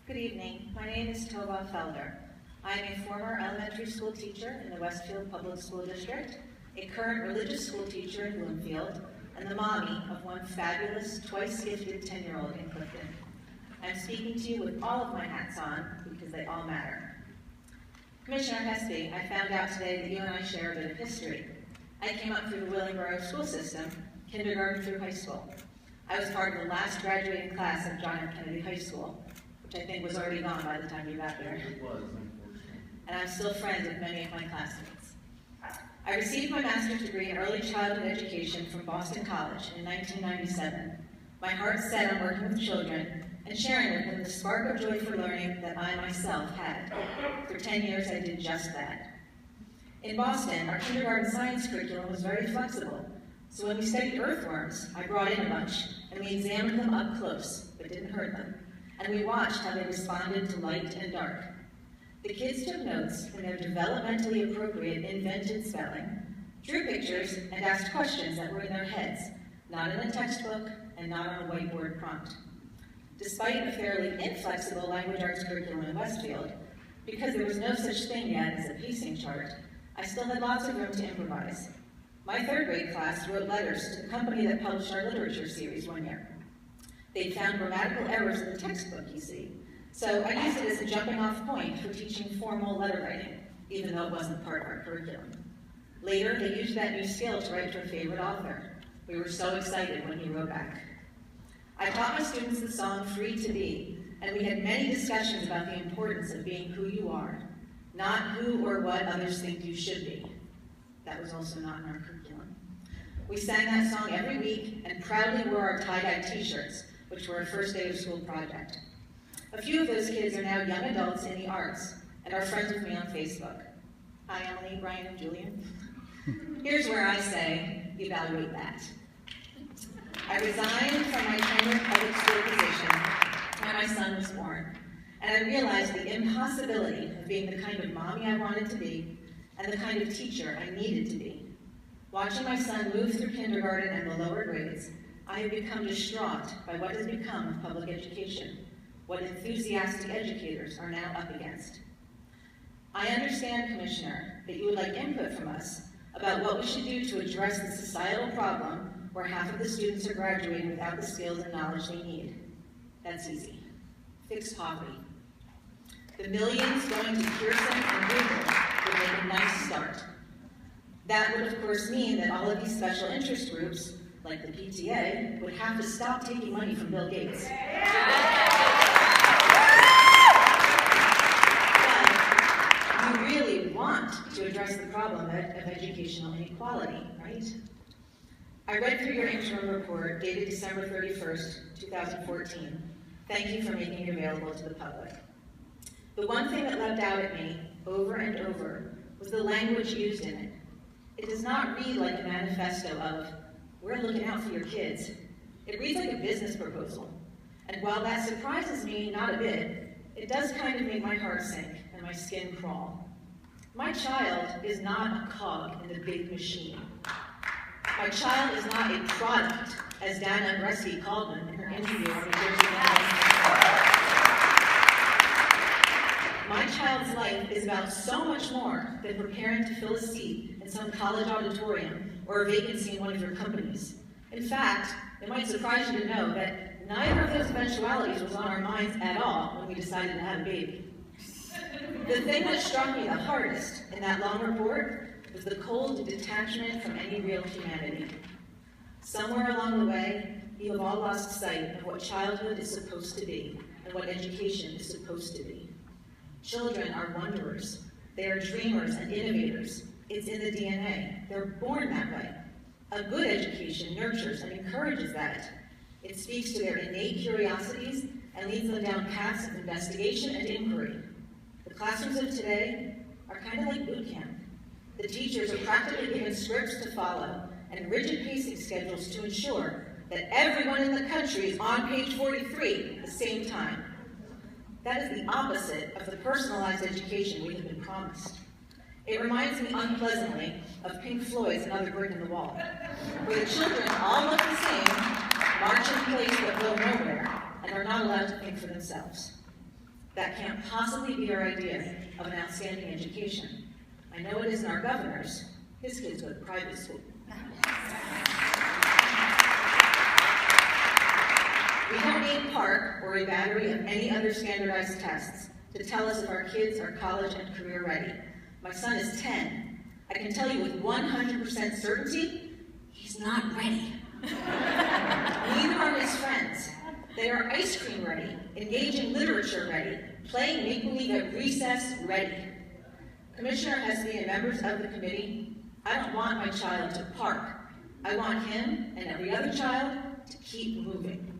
Good evening. My name is Tova Felder. I am a former elementary school teacher in the Westfield Public School District, a current religious school teacher in Bloomfield, and the mommy of one fabulous, twice-gifted 10-year-old in Clifton. I'm speaking to you with all of my hats on because they all matter. Commissioner Hespe, I found out today that you and I share a bit of history. I came up through the Willingboro school system, kindergarten through high school. I was part of the last graduating class of John F. Kennedy High School, which I think was already gone by the time you got there. It was, unfortunately. And I'm still friends with many of my classmates. I received my master's degree in early childhood education from Boston College in 1997. My heart set on working with children and sharing with them the spark of joy for learning that I myself had. For 10 years, I did just that. In Boston, our kindergarten science curriculum was very flexible. So when we studied earthworms, I brought in a bunch, and we examined them up close, but didn't hurt them. And we watched how they responded to light and dark. The kids took notes in their developmentally appropriate invented spelling, drew pictures, and asked questions that were in their heads, not in a textbook and not on a whiteboard prompt. Despite a fairly inflexible language arts curriculum in Westfield, because there was no such thing yet as a pacing chart, I still had lots of room to improvise. My third grade class wrote letters to the company that published our literature series one year. They'd found grammatical errors in the textbook, you see, so I used it as a jumping off point for teaching formal letter writing, even though it wasn't part of our curriculum. Later, they used that new skill to write to a favorite author. We were so excited when he wrote back. I taught my students the song Free to Be, and we had many discussions about the importance of being who you are, not who or what others think you should be. That was also not in our curriculum. We sang that song every week and proudly wore our tie-dye t-shirts, which were a first day of school project. A few of those kids are now young adults in the arts and are friends with me on Facebook. Hi, Emily, Brian, and Julian. Here's where I say, evaluate that. I resigned from my tenured public school position when my son was born, and I realized the impossibility of being the kind of mommy I wanted to be and the kind of teacher I needed to be. Watching my son move through kindergarten and the lower grades, I have become distraught by what has become of public education, what enthusiastic educators are now up against. I understand, Commissioner, that you would like input from us about what we should do to address the societal problem where half of the students are graduating without the skills and knowledge they need. That's easy. Fix poverty. The millions going to Pearson and Google would make a nice start. That would, of course, mean that all of these special interest groups, like the PTA, would have to stop taking money from Bill Gates. But you really want to address the problem of educational inequality, right? I read through your interim report dated December 31st, 2014. Thank you for making it available to the public. The one thing that leapt out at me over and over was the language used in it. It does not read like a manifesto of, we're looking out for your kids. It reads like a business proposal. And while that surprises me not a bit, it does kind of make my heart sink and my skin crawl. My child is not a cog in the big machine. My child is not a product, as Dana Bresky called them in her interview on the Jersey Now. My child's life is about so much more than preparing to fill a seat in some college auditorium or a vacancy in one of your companies. In fact, it might surprise you to know that neither of those eventualities was on our minds at all when we decided to have a baby. The thing that struck me the hardest in that long report was the cold detachment from any real humanity. Somewhere along the way, you have all lost sight of what childhood is supposed to be and what education is supposed to be. Children are wanderers. They are dreamers and innovators. It's in the DNA. They're born that way. A good education nurtures and encourages that. It speaks to their innate curiosities and leads them down paths of investigation and inquiry. The classrooms of today are kind of like boot camp. The teachers are practically given scripts to follow and rigid pacing schedules to ensure that everyone in the country is on page 43 at the same time. That is the opposite of the personalized education we have been promised. It reminds me unpleasantly of Pink Floyd's Another Brick in the Wall, where the children all look the same, march in place but go nowhere, and are not allowed to think for themselves. That can't possibly be our idea of an outstanding education. I know it isn't our governor's. His kids go to private school. We don't need PARCC or a battery of any other standardized tests to tell us if our kids are college and career ready. My son is 10. I can tell you with 100% certainty, he's not ready. Neither are his friends. They are ice cream ready, engaging literature ready, playing make-believe at recess ready. Commissioner Hespe and members of the committee, I don't want my child to park. I want him and every other child to keep moving.